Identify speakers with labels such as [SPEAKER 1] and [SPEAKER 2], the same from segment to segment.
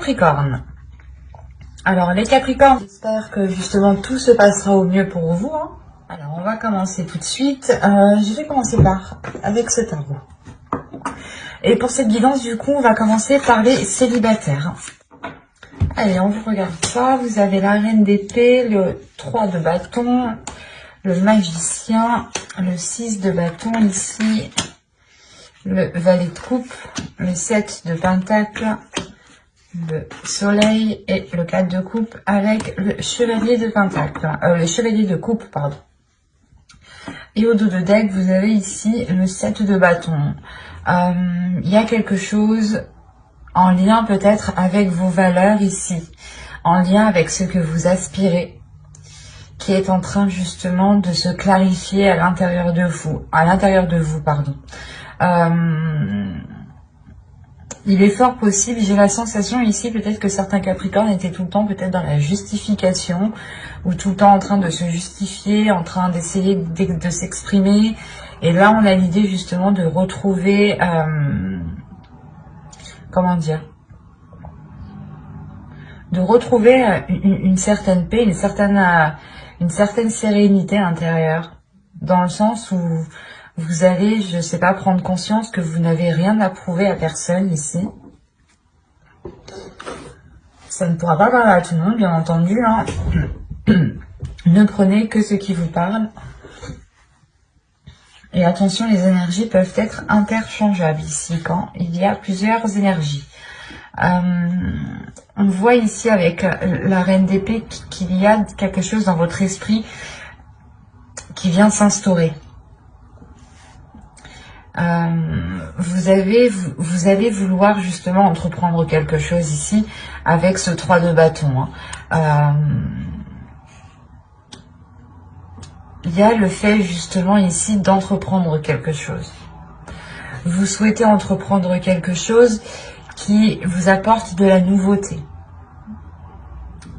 [SPEAKER 1] Capricorne. Alors les Capricornes, j'espère que justement tout se passera au mieux pour vous. Alors on va commencer tout de suite. Je vais commencer avec ce tarot. Et pour cette guidance, du coup, on va commencer par les célibataires. Allez, on vous regarde ça. Vous avez la reine d'épée, le 3 de bâton, le magicien, le 6 de bâton ici, le valet de coupe, le 7 de pentacle, le soleil et le 4 de coupe avec le chevalier de pentacle, le chevalier de coupe, pardon. Et au dos de deck, vous avez ici le 7 de bâton. Il y a quelque chose en lien peut-être avec vos valeurs ici, en lien avec ce que vous aspirez, qui est en train justement de se clarifier à l'intérieur de vous, pardon. Il est fort possible, j'ai la sensation ici peut-être que certains Capricornes étaient tout le temps peut-être dans la justification, ou tout le temps en train de se justifier, en train d'essayer de s'exprimer. Et là on a l'idée justement de retrouver, comment dire, de retrouver une certaine paix, une certaine sérénité intérieure, dans le sens où vous allez, je sais pas, prendre conscience que vous n'avez rien à prouver à personne ici. Ça ne pourra pas parler à tout le monde, bien entendu. Ne prenez que ce qui vous parle. Et attention, les énergies peuvent être interchangeables ici, quand il y a plusieurs énergies. On voit ici avec la reine d'épée qu'il y a quelque chose dans votre esprit qui vient s'instaurer. Vous allez vouloir justement entreprendre quelque chose ici avec ce 3 de bâton. Il y a le fait justement ici d'entreprendre quelque chose. Vous souhaitez entreprendre quelque chose qui vous apporte de la nouveauté.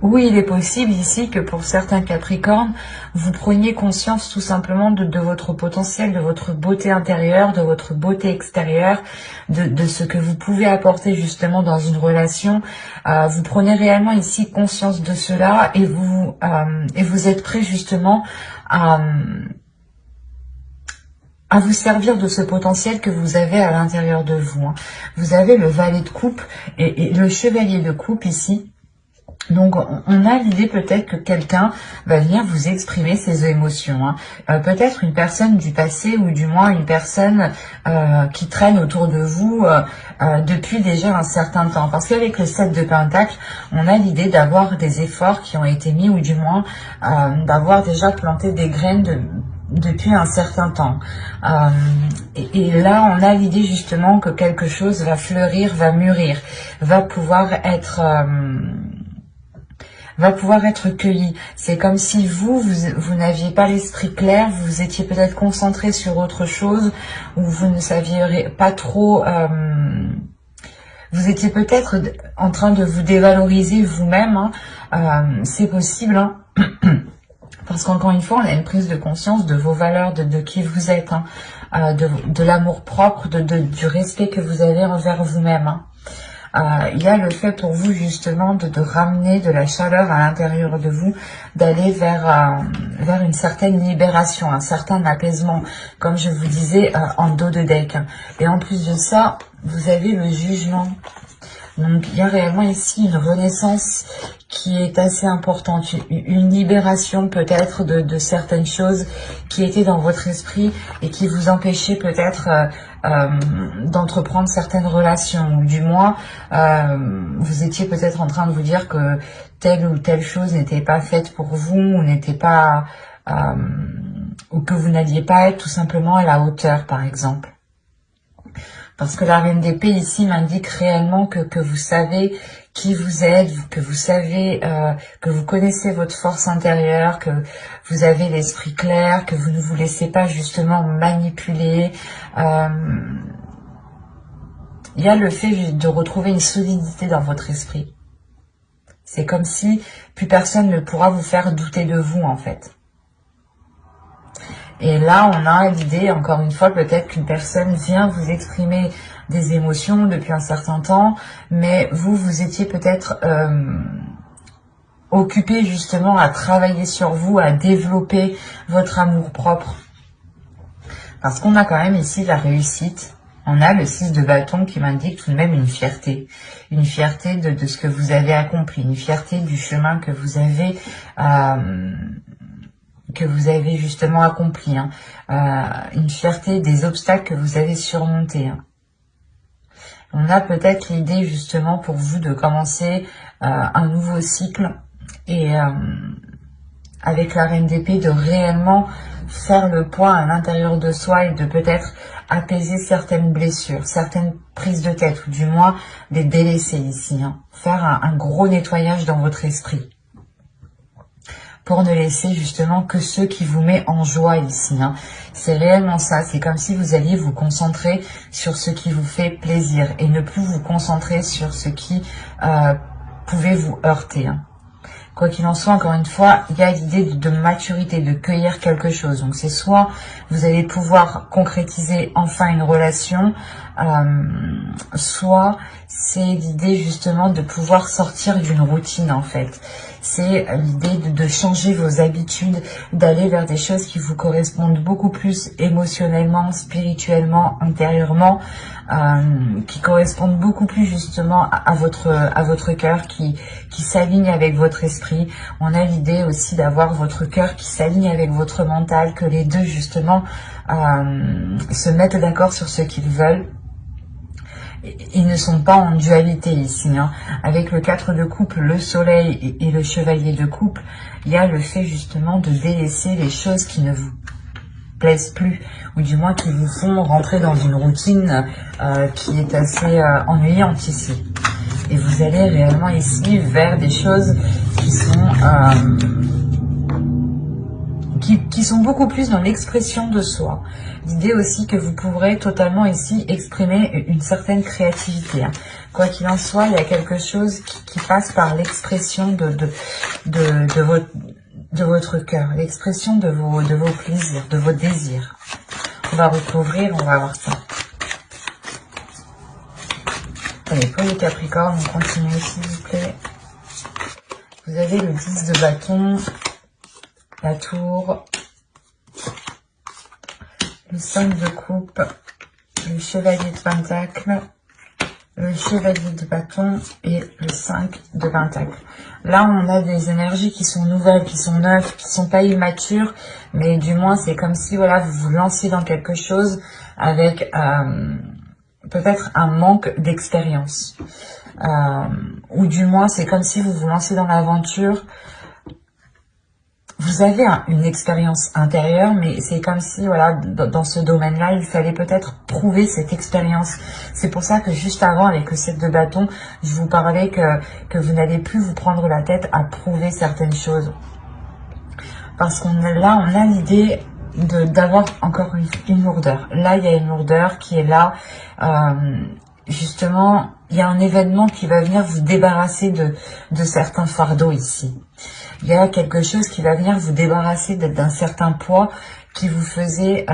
[SPEAKER 1] Oui, il est possible ici que pour certains Capricornes, vous preniez conscience tout simplement de votre potentiel, de votre beauté intérieure, de votre beauté extérieure, de ce que vous pouvez apporter justement dans une relation. Vous prenez réellement ici conscience de cela et vous êtes prêt justement à vous servir de ce potentiel que vous avez à l'intérieur de vous. Vous avez le valet de coupe et le chevalier de coupe ici. Donc, on a l'idée peut-être que quelqu'un va venir vous exprimer ses émotions. Peut-être une personne du passé ou du moins une personne qui traîne autour de vous depuis déjà un certain temps. Parce qu'avec le 7 de pentacle, on a l'idée d'avoir des efforts qui ont été mis ou du moins d'avoir déjà planté des graines depuis un certain temps. Et là, on a l'idée justement que quelque chose va fleurir, va mûrir, va pouvoir être cueilli. C'est comme si vous n'aviez pas l'esprit clair, vous étiez peut-être concentré sur autre chose, ou vous ne saviez pas trop, vous étiez peut-être en train de vous dévaloriser vous-même, c'est possible, parce qu'encore une fois, on a une prise de conscience de vos valeurs, de qui vous êtes, de l'amour propre, du respect que vous avez envers vous-même. Il y a le fait pour vous justement de ramener de la chaleur à l'intérieur de vous, d'aller vers une certaine libération, un certain apaisement, comme je vous disais en dos de deck. Et en plus de ça, vous avez le jugement. Donc il y a réellement ici une renaissance qui est assez importante, une libération peut-être de certaines choses qui étaient dans votre esprit et qui vous empêchaient peut-être d'entreprendre certaines relations, ou du moins vous étiez peut-être en train de vous dire que telle ou telle chose n'était pas faite pour vous, ou n'était pas ou que vous n'alliez pas être tout simplement à la hauteur, par exemple. Parce que la reine d'épée ici m'indique réellement que vous savez qui vous êtes, que vous savez, que vous connaissez votre force intérieure, que vous avez l'esprit clair, que vous ne vous laissez pas justement manipuler. Il y a le fait de retrouver une solidité dans votre esprit. C'est comme si plus personne ne pourra vous faire douter de vous en fait. Et là, on a l'idée, encore une fois, peut-être qu'une personne vient vous exprimer des émotions depuis un certain temps, mais vous étiez peut-être occupé justement à travailler sur vous, à développer votre amour-propre. Parce qu'on a quand même ici la réussite. On a le 6 de bâton qui m'indique tout de même une fierté de ce que vous avez accompli, une fierté du chemin que vous avez justement accompli, hein. Une fierté des obstacles que vous avez surmontés, hein. On a peut-être l'idée justement pour vous de commencer un nouveau cycle et avec la reine d'épée de réellement faire le point à l'intérieur de soi et de peut-être apaiser certaines blessures, certaines prises de tête, ou du moins les délaisser ici, hein. Faire un gros nettoyage dans votre esprit, pour ne laisser justement que ce qui vous met en joie ici, hein. C'est réellement ça, c'est comme si vous alliez vous concentrer sur ce qui vous fait plaisir, et ne plus vous concentrer sur ce qui pouvait vous heurter, hein. Quoi qu'il en soit, encore une fois, il y a l'idée de maturité, de cueillir quelque chose. Donc c'est soit vous allez pouvoir concrétiser enfin une relation, soit c'est l'idée justement de pouvoir sortir d'une routine en fait. C'est l'idée de changer vos habitudes, d'aller vers des choses qui vous correspondent beaucoup plus émotionnellement, spirituellement, intérieurement, qui correspondent beaucoup plus justement à votre cœur, qui s'aligne avec votre esprit. On a l'idée aussi d'avoir votre cœur qui s'aligne avec votre mental, que les deux justement se mettent d'accord sur ce qu'ils veulent. Ils ne sont pas en dualité ici, hein. Avec le 4 de coupe, le soleil et le chevalier de coupe, il y a le fait justement de délaisser les choses qui ne vous plaisent plus, ou du moins qui vous font rentrer dans une routine qui est assez ennuyante ici. Et vous allez réellement ici vers des choses qui sont beaucoup plus dans l'expression de soi. L'idée aussi que vous pourrez totalement ici exprimer une certaine créativité, hein. Quoi qu'il en soit, il y a quelque chose qui passe par l'expression de votre cœur, l'expression de vos plaisirs, de vos désirs. On va recouvrir, on va voir ça. Allez, pour les Capricornes, on continue s'il vous plaît. Vous avez le 10 de bâton, la tour, le 5 de coupe, le chevalier de pentacle, le chevalier de bâton et le 5 de pentacle. Là, on a des énergies qui sont nouvelles, qui sont neuves, qui sont pas immatures, mais du moins, c'est comme si voilà, vous vous lanciez dans quelque chose avec peut-être un manque d'expérience. Ou du moins, c'est comme si vous vous lancez dans l'aventure. Vous avez une expérience intérieure, mais c'est comme si, voilà, dans ce domaine-là, il fallait peut-être prouver cette expérience. C'est pour ça que juste avant, avec le 7 de bâton, je vous parlais que vous n'allez plus vous prendre la tête à prouver certaines choses. Parce qu'on a l'idée d'avoir encore une lourdeur. Là, il y a une lourdeur qui est là. Justement, il y a un événement qui va venir vous débarrasser de certains fardeaux ici. Il y a quelque chose qui va venir vous débarrasser d'un certain poids qui vous faisait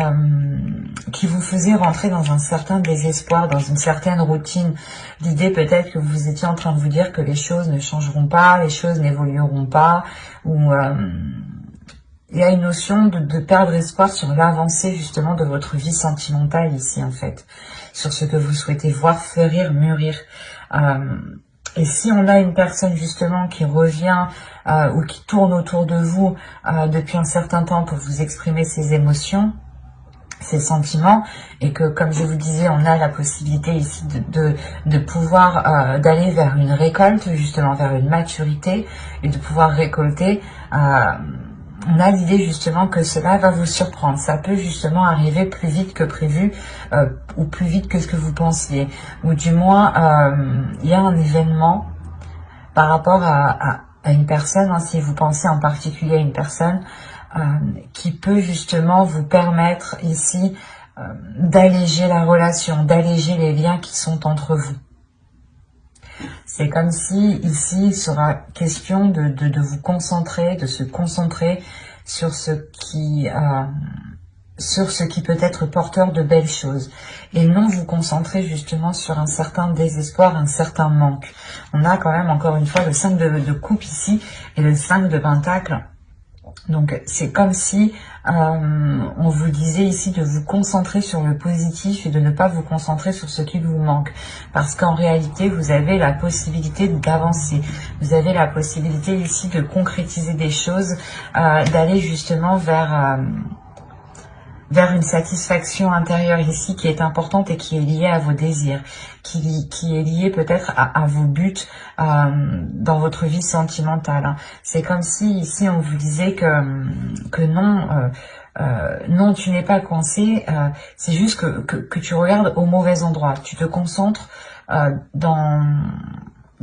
[SPEAKER 1] rentrer dans un certain désespoir, dans une certaine routine. L'idée peut-être que vous étiez en train de vous dire que les choses ne changeront pas, les choses n'évolueront pas, ou il y a une notion de perdre espoir sur l'avancée justement de votre vie sentimentale ici en fait, sur ce que vous souhaitez voir fleurir, mûrir. Et si on a une personne justement qui revient ou qui tourne autour de vous depuis un certain temps pour vous exprimer ses émotions, ses sentiments, et que comme je vous disais, on a la possibilité ici de pouvoir d'aller vers une récolte, justement vers une maturité, et de pouvoir récolter, on a l'idée justement que cela va vous surprendre. Ça peut justement arriver plus vite que prévu ou plus vite que ce que vous pensiez. Ou du moins, il y a un événement par rapport à une personne, hein, si vous pensez en particulier à une personne, qui peut justement vous permettre ici d'alléger la relation, d'alléger les liens qui sont entre vous. C'est comme si ici il sera question de vous concentrer, de se concentrer sur ce sur ce qui peut être porteur de belles choses et non vous concentrer justement sur un certain désespoir, un certain manque. On a quand même encore une fois le 5 de coupe ici et le 5 de pentacle. Donc c'est comme si on vous disait ici de vous concentrer sur le positif et de ne pas vous concentrer sur ce qui vous manque. Parce qu'en réalité, vous avez la possibilité d'avancer. Vous avez la possibilité ici de concrétiser des choses, d'aller justement vers une satisfaction intérieure ici qui est importante et qui est liée à vos désirs, qui est liée peut-être à vos buts dans votre vie sentimentale. C'est comme si ici on vous disait que non, non tu n'es pas coincé, c'est juste que tu regardes au mauvais endroit, tu te concentres dans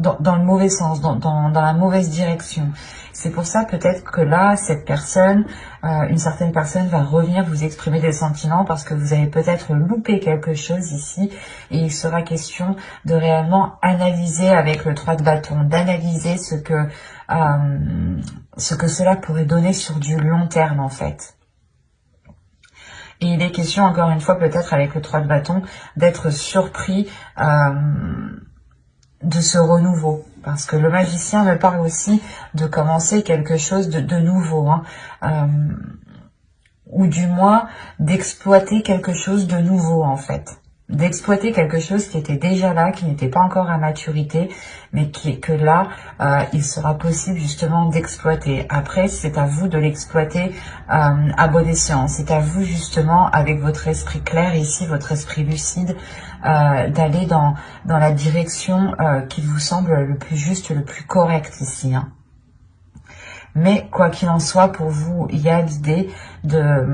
[SPEAKER 1] le mauvais sens, dans la mauvaise direction. C'est pour ça peut-être que là, cette personne, une certaine personne va revenir vous exprimer des sentiments parce que vous avez peut-être loupé quelque chose ici et il sera question de réellement analyser avec le 3 de bâton, d'analyser ce que cela pourrait donner sur du long terme en fait. Et il est question encore une fois peut-être avec le 3 de bâton d'être surpris de ce renouveau, parce que le magicien me parle aussi de commencer quelque chose de nouveau, ou du moins d'exploiter quelque chose de nouveau en fait, d'exploiter quelque chose qui était déjà là, qui n'était pas encore à maturité, mais que là, il sera possible justement d'exploiter. Après, c'est à vous de l'exploiter à bon escient. C'est à vous justement, avec votre esprit clair ici, votre esprit lucide, d'aller dans la direction qui vous semble le plus juste, le plus correct ici. Mais quoi qu'il en soit, pour vous, il y a l'idée de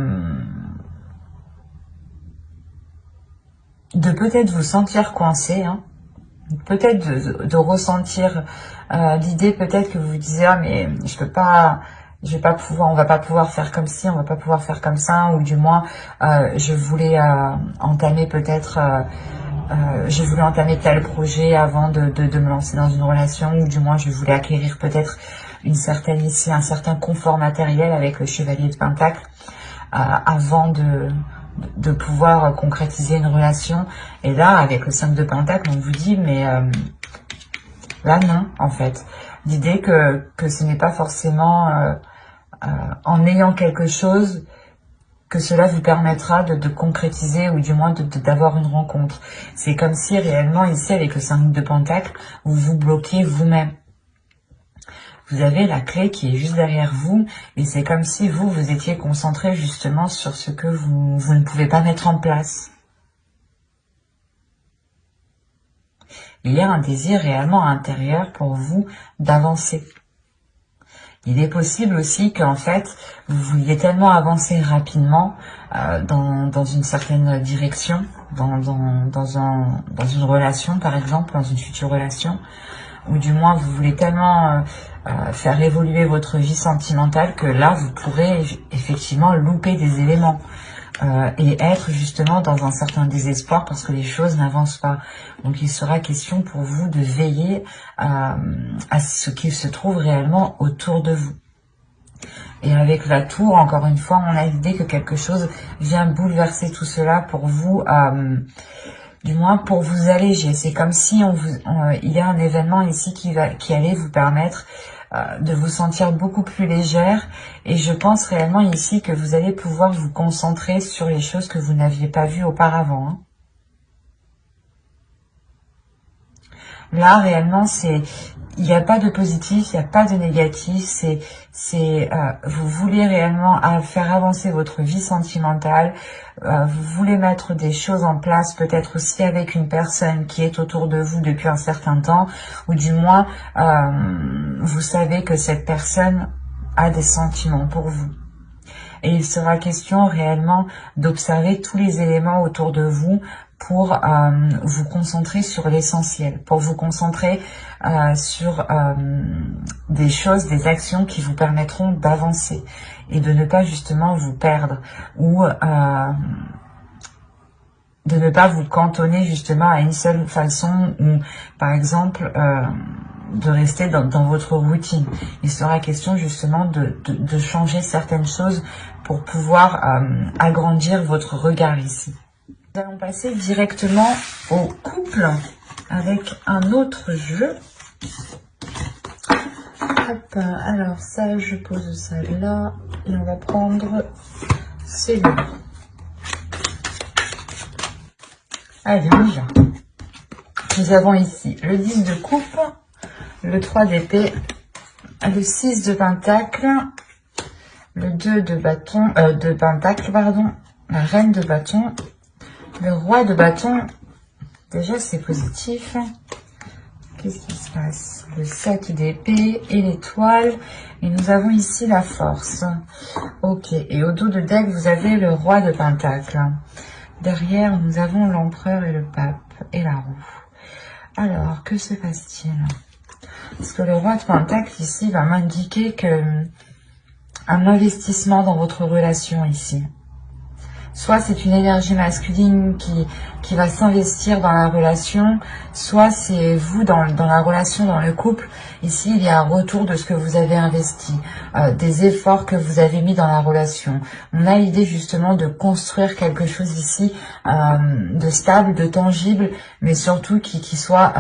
[SPEAKER 1] peut-être vous sentir coincé, peut-être de ressentir l'idée peut-être que vous vous disiez ah mais je vais pas pouvoir, on va pas pouvoir faire comme ci, on va pas pouvoir faire comme ça, ou du moins je voulais entamer peut-être je voulais entamer tel projet avant de me lancer dans une relation, ou du moins je voulais acquérir peut-être un certain confort matériel avec le chevalier de Pentacle avant de pouvoir concrétiser une relation. Et là, avec le 5 de Pentacle, on vous dit, mais là non, en fait. L'idée que ce n'est pas forcément en ayant quelque chose que cela vous permettra de concrétiser ou du moins d'avoir une rencontre. C'est comme si réellement ici, avec le 5 de Pentacle, vous vous bloquez vous-même. Vous avez la clé qui est juste derrière vous et c'est comme si vous étiez concentré justement sur ce que vous ne pouvez pas mettre en place. Il y a un désir réellement intérieur pour vous d'avancer. Il est possible aussi qu'en fait, vous vouliez tellement avancer rapidement dans une certaine direction, dans une relation par exemple, dans une future relation, ou du moins vous voulez tellement faire évoluer votre vie sentimentale que là vous pourrez effectivement louper des éléments et être justement dans un certain désespoir parce que les choses n'avancent pas. Donc il sera question pour vous de veiller à ce qu'il se trouve réellement autour de vous. Et avec la tour, encore une fois, on a l'idée que quelque chose vient bouleverser tout cela pour vous, du moins pour vous alléger. C'est comme si il y a un événement ici qui allait vous permettre de vous sentir beaucoup plus légère. Et je pense réellement ici que vous allez pouvoir vous concentrer sur les choses que vous n'aviez pas vues auparavant. Là, réellement, il n'y a pas de positif, il n'y a pas de négatif, vous voulez réellement faire avancer votre vie sentimentale, vous voulez mettre des choses en place, peut-être aussi avec une personne qui est autour de vous depuis un certain temps, ou du moins, vous savez que cette personne a des sentiments pour vous. Et il sera question réellement d'observer tous les éléments autour de vous pour vous concentrer sur l'essentiel, pour vous concentrer sur des choses, des actions qui vous permettront d'avancer et de ne pas justement vous perdre ou de ne pas vous cantonner justement à une seule façon ou par exemple rester dans votre routine. Il sera question justement de changer certaines choses pour pouvoir agrandir votre regard ici. Nous allons passer directement au couple avec un autre jeu. Hop, alors ça, je pose ça là et on va prendre celui-là. Allez, on y va. Nous avons ici le 10 de coupe, le 3 d'épée, le 6 de pentacle, le 2 de bâton, de pentacle, pardon, la reine de bâton, le roi de bâton. Déjà, c'est positif. Qu'est-ce qui se passe? Le 7 d'épée et l'étoile. Et nous avons ici la force. Ok. Et au dos de deck, vous avez le roi de pentacle. Derrière, nous avons l'empereur et le pape et la roue. Alors, que se passe-t-il? Parce que le roi de pentacle ici va m'indiquer que un investissement dans votre relation ici. Soit c'est une énergie masculine qui va s'investir dans la relation, soit c'est vous dans la relation, dans le couple. Ici, il y a un retour de ce que vous avez investi, des efforts que vous avez mis dans la relation. On a l'idée justement de construire quelque chose ici, de stable, de tangible, mais surtout qui soit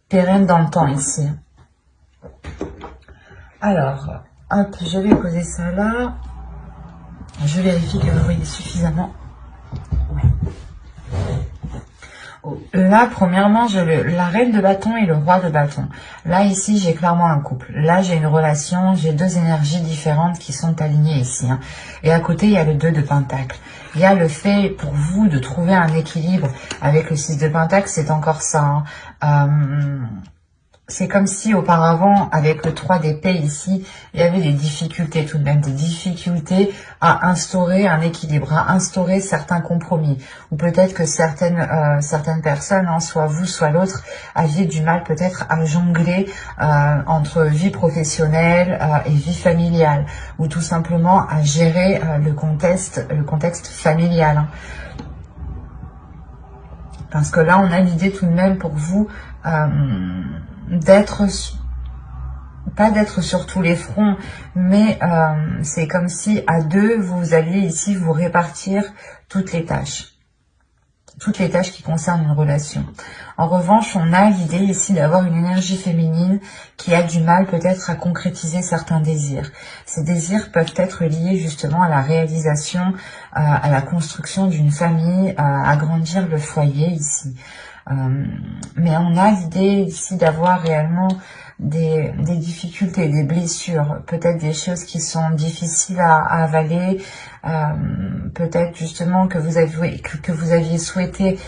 [SPEAKER 1] pérenne dans le temps ici. Alors, hop, je vais poser ça là. Je vérifie que vous voyez suffisamment. Ouais. Oh, là, premièrement, j'ai la reine de bâton et le roi de bâton. Là, ici, j'ai clairement un couple. Là, j'ai une relation, j'ai deux énergies différentes qui sont alignées ici. Hein. Et à côté, il y a le 2 de pentacle. Il y a le fait pour vous de trouver un équilibre avec le 6 de pentacle, c'est encore ça. Hein. C'est comme si auparavant, avec le 3 d'épée ici, il y avait des difficultés tout de même, des difficultés à instaurer un équilibre, à instaurer certains compromis. Ou peut-être que certaines personnes, hein, soit vous, soit l'autre, avaient du mal peut-être à jongler entre vie professionnelle et vie familiale. Ou tout simplement à gérer le contexte familial. Hein. Parce que là, on a l'idée tout de même pour vous pas d'être sur tous les fronts, mais c'est comme si à deux, vous alliez ici vous répartir toutes les tâches qui concernent une relation. En revanche, on a l'idée ici d'avoir une énergie féminine qui a du mal peut-être à concrétiser certains désirs. Ces désirs peuvent être liés justement à la réalisation, à la construction d'une famille, à agrandir le foyer ici. Mais on a l'idée ici d'avoir réellement des difficultés, des blessures, peut-être des choses qui sont difficiles à avaler, peut-être justement que vous aviez souhaité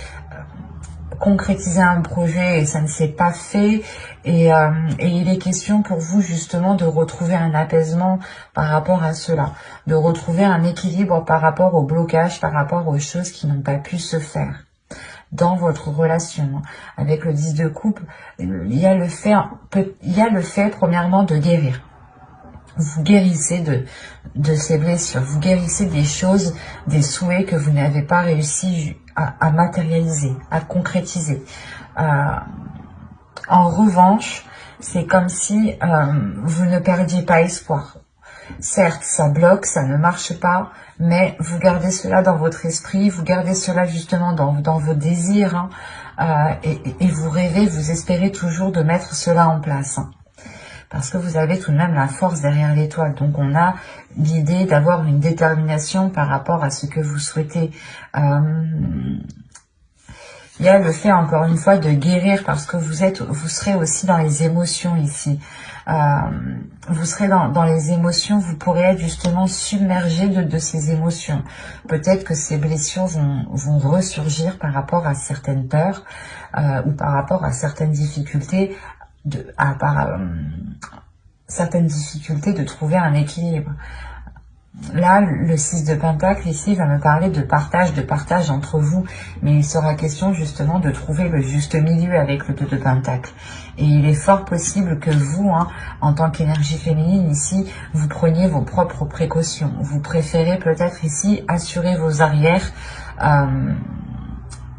[SPEAKER 1] concrétiser un projet et ça ne s'est pas fait, et il est question pour vous justement de retrouver un apaisement par rapport à cela, de retrouver un équilibre par rapport au blocage, par rapport aux choses qui n'ont pas pu se faire dans votre relation. Avec le 10 de coupe, il y a le fait premièrement de guérir. Vous guérissez de ces blessures, vous guérissez des choses, des souhaits que vous n'avez pas réussi à matérialiser, à concrétiser. En revanche, c'est comme si vous ne perdiez pas espoir. Certes, ça bloque, ça ne marche pas, mais vous gardez cela dans votre esprit, vous gardez cela justement dans vos désirs, hein, et vous rêvez, vous espérez toujours de mettre cela en place. Hein, parce que vous avez tout de même la force derrière l'étoile. Donc on a l'idée d'avoir une détermination par rapport à ce que vous souhaitez. Il y a le fait, encore une fois, de guérir parce que vous serez aussi dans les émotions ici. Vous serez dans les émotions, vous pourrez être justement submergé de ces émotions. Peut-être que ces blessures vont ressurgir par rapport à certaines peurs ou par rapport à certaines difficultés, certaines difficultés de trouver un équilibre. Là, le 6 de pentacle ici va me parler de partage entre vous, mais il sera question justement de trouver le juste milieu avec le 2 de pentacle. Et il est fort possible que vous, hein, en tant qu'énergie féminine ici, vous preniez vos propres précautions. Vous préférez peut-être ici assurer vos arrières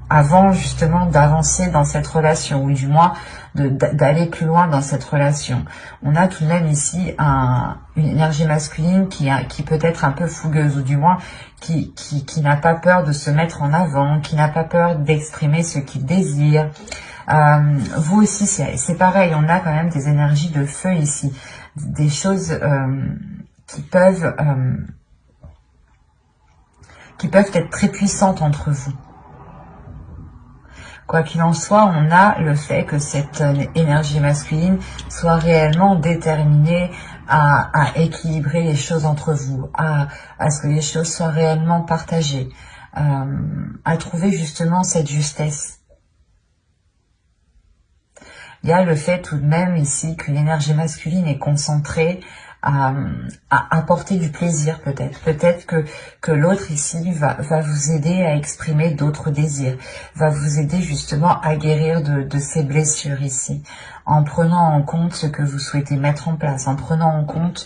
[SPEAKER 1] avant justement d'avancer dans cette relation, ou du moins d'aller plus loin dans cette relation. On a tout de même ici une énergie masculine qui peut être un peu fougueuse, ou du moins qui n'a pas peur de se mettre en avant, qui n'a pas peur d'exprimer ce qu'il désire. Vous aussi, c'est pareil, on a quand même des énergies de feu ici, des choses qui peuvent être très puissantes entre vous. Quoi qu'il en soit, on a le fait que cette énergie masculine soit réellement déterminée à équilibrer les choses entre vous, à ce que les choses soient réellement partagées, à trouver justement cette justesse. Il y a le fait tout de même ici que l'énergie masculine est concentrée à apporter du plaisir peut-être. Peut-être que l'autre ici va vous aider à exprimer d'autres désirs, va vous aider justement à guérir de ces blessures ici, en prenant en compte ce que vous souhaitez mettre en place, en prenant en compte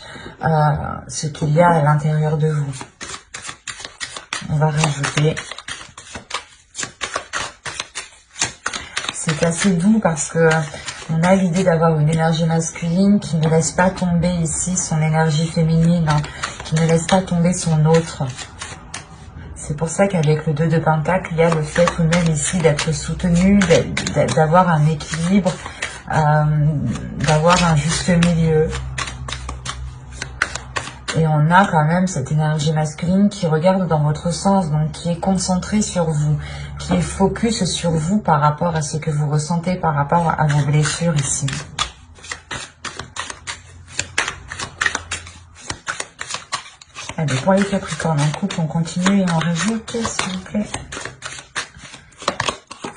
[SPEAKER 1] ce qu'il y a à l'intérieur de vous. On va rajouter. C'est assez doux parce que on a l'idée d'avoir une énergie masculine qui ne laisse pas tomber ici son énergie féminine, hein, qui ne laisse pas tomber son autre. C'est pour ça qu'avec le 2 de Pentacle, il y a le fait tout de même ici d'être soutenu, d'avoir un équilibre, d'avoir un juste milieu. Et on a quand même cette énergie masculine qui regarde dans votre sens, donc qui est concentrée sur vous, qui est focus sur vous par rapport à ce que vous ressentez, par rapport à vos blessures ici. Allez, pour les Capricornes en couple, on continue et on rajoute, s'il vous plaît.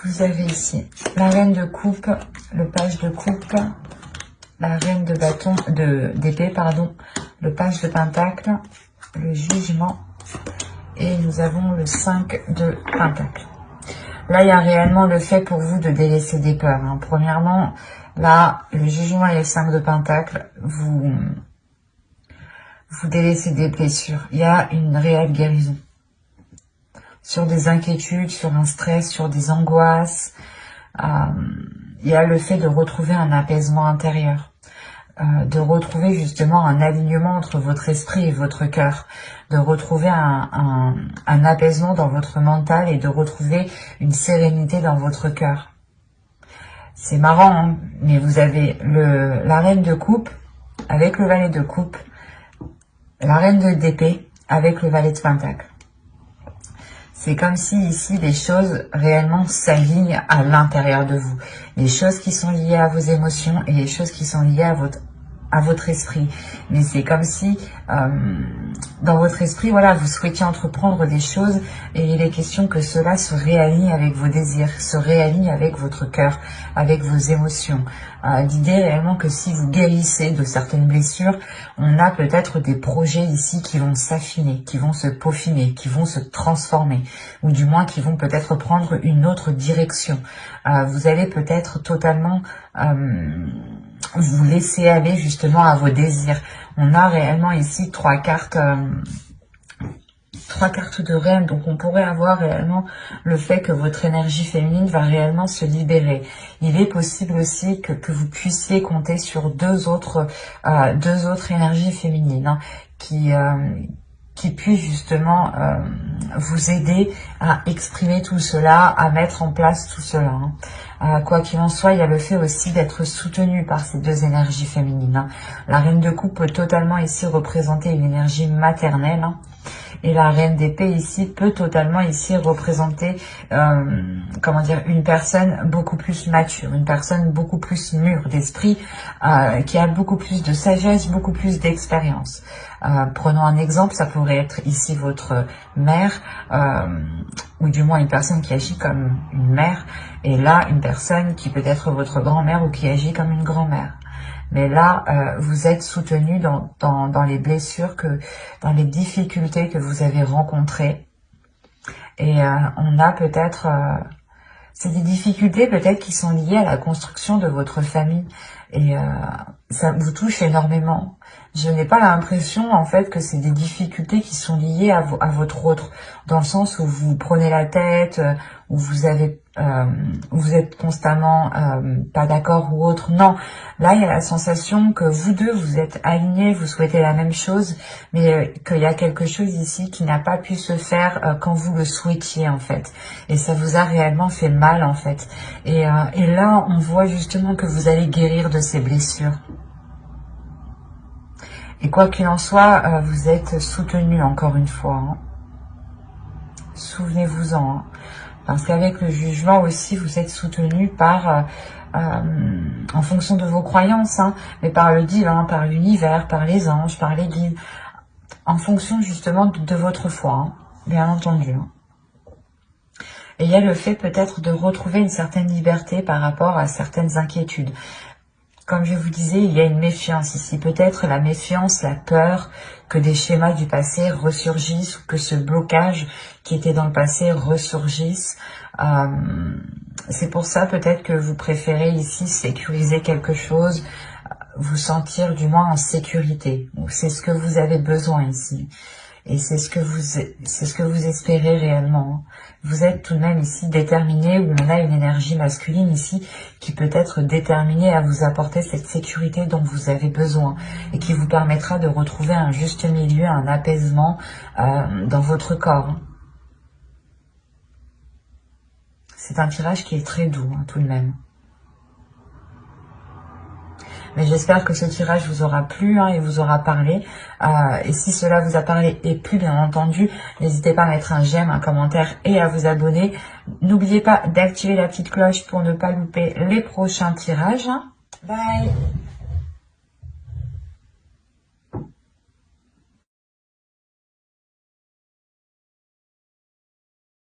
[SPEAKER 1] Vous avez ici la reine de coupe, le page de coupe, la reine de bâton, d'épée, pardon, le page de pentacle, le jugement, et nous avons le 5 de pentacle. Là, il y a réellement le fait pour vous de délaisser des peurs, hein. Premièrement, là, le jugement et le 5 de pentacle, vous délaissez des blessures. Il y a une réelle guérison. Sur des inquiétudes, sur un stress, sur des angoisses. Il y a le fait de retrouver un apaisement intérieur. De retrouver justement un alignement entre votre esprit et votre cœur, de retrouver un apaisement dans votre mental et de retrouver une sérénité dans votre cœur. C'est marrant, hein, mais vous avez la reine de coupe avec le valet de coupe, la reine d'épée avec le valet de pentacle. C'est comme si ici les choses réellement s'alignent à l'intérieur de vous. Les choses qui sont liées à vos émotions et les choses qui sont liées à votre esprit. Mais c'est comme si dans votre esprit, voilà, vous souhaitiez entreprendre des choses et il est question que cela se réaligne avec vos désirs, se réaligne avec votre cœur, avec vos émotions. L'idée est réellement que si vous guérissez de certaines blessures, on a peut-être des projets ici qui vont s'affiner, qui vont se peaufiner, qui vont se transformer, ou du moins qui vont peut-être prendre une autre direction. Vous allez peut-être totalement vous laisser aller justement à vos désirs. On a réellement ici trois cartes de reine, donc on pourrait avoir réellement le fait que votre énergie féminine va réellement se libérer. Il est possible aussi que vous puissiez compter sur deux autres énergies féminines, hein, qui puissent justement vous aider à exprimer tout cela, à mettre en place tout cela, hein. Quoi qu'il en soit, il y a le fait aussi d'être soutenu par ces deux énergies féminines, hein. La reine de coupe peut totalement ici représenter une énergie maternelle, hein. Et la reine d'épée ici peut totalement ici représenter comment dire, une personne beaucoup plus mature, une personne beaucoup plus mûre d'esprit, qui a beaucoup plus de sagesse, beaucoup plus d'expérience. Prenons un exemple, ça pourrait être ici votre mère, ou du moins une personne qui agit comme une mère, et là une personne qui peut être votre grand-mère ou qui agit comme une grand-mère. Mais là, vous êtes soutenu dans les blessures, dans les difficultés que vous avez rencontrées. Et on a peut-être... c'est des difficultés peut-être qui sont liées à la construction de votre famille. Et ça vous touche énormément. Je n'ai pas l'impression, en fait, que c'est des difficultés qui sont liées à votre autre, dans le sens où vous prenez la tête, où vous êtes constamment pas d'accord ou autre. Non, là, il y a la sensation que vous deux, vous êtes alignés, vous souhaitez la même chose, mais qu'il y a quelque chose ici qui n'a pas pu se faire quand vous le souhaitiez, en fait. Et ça vous a réellement fait mal, en fait. Et là, on voit justement que vous allez guérir de ces blessures. Et quoi qu'il en soit, vous êtes soutenu encore une fois. Hein. Souvenez-vous-en. Hein. Parce qu'avec le jugement aussi, vous êtes soutenu par, en fonction de vos croyances, hein, mais par le divin, par l'univers, par les anges, par les guides, en fonction justement de votre foi, hein, bien entendu. Hein. Et il y a le fait peut-être de retrouver une certaine liberté par rapport à certaines inquiétudes. Comme je vous disais, il y a une méfiance ici. Peut-être la méfiance, la peur que des schémas du passé ressurgissent ou que ce blocage qui était dans le passé ressurgisse. C'est pour ça peut-être que vous préférez ici sécuriser quelque chose, vous sentir du moins en sécurité. C'est ce que vous avez besoin ici. Et c'est ce que vous espérez réellement. Vous êtes tout de même ici déterminé, où on a une énergie masculine ici qui peut être déterminée à vous apporter cette sécurité dont vous avez besoin et qui vous permettra de retrouver un juste milieu, un apaisement dans votre corps. C'est un tirage qui est très doux, hein, tout de même. Mais j'espère que ce tirage vous aura plu et vous aura parlé. Et si cela vous a parlé et plu, bien entendu, n'hésitez pas à mettre un j'aime, un commentaire et à vous abonner. N'oubliez pas d'activer la petite cloche pour ne pas louper les prochains tirages. Bye!